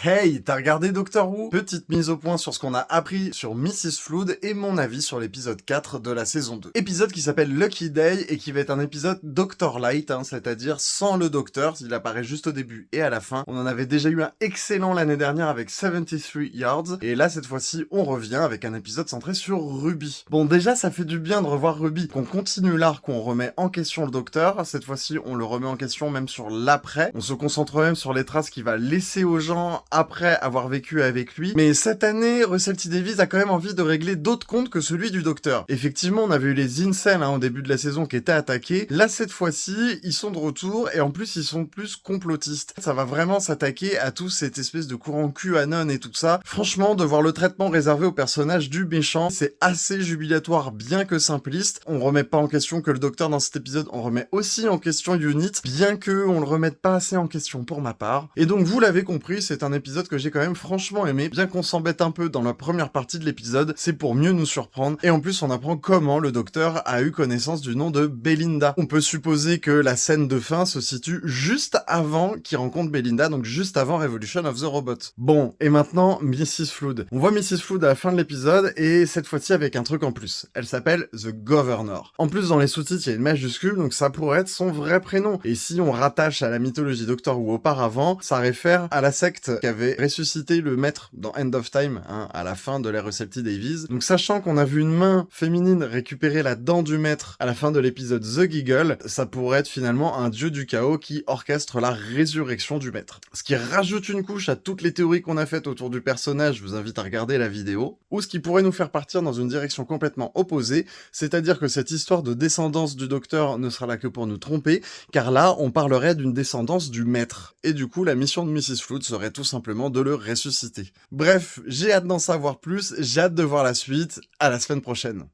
Hey, t'as regardé Doctor Who? Petite mise au point sur ce qu'on a appris sur Mrs. Flood et mon avis sur l'épisode 4 de la saison 2. Épisode qui s'appelle Lucky Day et qui va être un épisode Doctor Light, c'est-à-dire sans le docteur, il apparaît juste au début et à la fin. On en avait déjà eu un excellent l'année dernière avec 73 Yards, et là cette fois-ci on revient avec un épisode centré sur Ruby. Bon, déjà ça fait du bien de revoir Ruby, qu'on continue l'arc, qu'on remet en question le docteur, cette fois-ci on le remet en question même sur l'après, on se concentre même sur les traces qu'il va laisser aux gens après avoir vécu avec lui. Mais cette année, Russell T Davies a quand même envie de régler d'autres comptes que celui du docteur. Effectivement, on avait eu les incels au début de la saison qui étaient attaqués. Là, cette fois-ci, ils sont de retour et en plus, ils sont plus complotistes. Ça va vraiment s'attaquer à tout cette espèce de courant QAnon et tout ça. Franchement, de voir le traitement réservé au personnage du méchant, c'est assez jubilatoire bien que simpliste. On remet pas en question que le docteur dans cet épisode, on remet aussi en question Unit, bien que on le remette pas assez en question pour ma part. Et donc, vous l'avez compris, c'est un épisode que j'ai quand même franchement aimé, bien qu'on s'embête un peu dans la première partie de l'épisode, c'est pour mieux nous surprendre, et en plus on apprend comment le docteur a eu connaissance du nom de Belinda. On peut supposer que la scène de fin se situe juste avant qu'il rencontre Belinda, donc juste avant Revolution of the Robot. Bon, et maintenant Mrs. Flood. On voit Mrs. Flood à la fin de l'épisode, et cette fois-ci avec un truc en plus. Elle s'appelle The Governor. En plus dans les sous-titres il y a une majuscule, donc ça pourrait être son vrai prénom. Et si on rattache à la mythologie Doctor Who auparavant, ça réfère à la secte qui avait ressuscité le maître dans End of Time, à la fin de l'ère Russell T Davies. Donc sachant qu'on a vu une main féminine récupérer la dent du maître à la fin de l'épisode The Giggle, ça pourrait être finalement un dieu du chaos qui orchestre la résurrection du maître. Ce qui rajoute une couche à toutes les théories qu'on a faites autour du personnage, je vous invite à regarder la vidéo, ou ce qui pourrait nous faire partir dans une direction complètement opposée, c'est-à-dire que cette histoire de descendance du docteur ne sera là que pour nous tromper, car là on parlerait d'une descendance du maître. Et du coup la mission de Mrs. Flood serait tout simplement de le ressusciter. Bref, j'ai hâte d'en savoir plus, j'ai hâte de voir la suite, à la semaine prochaine.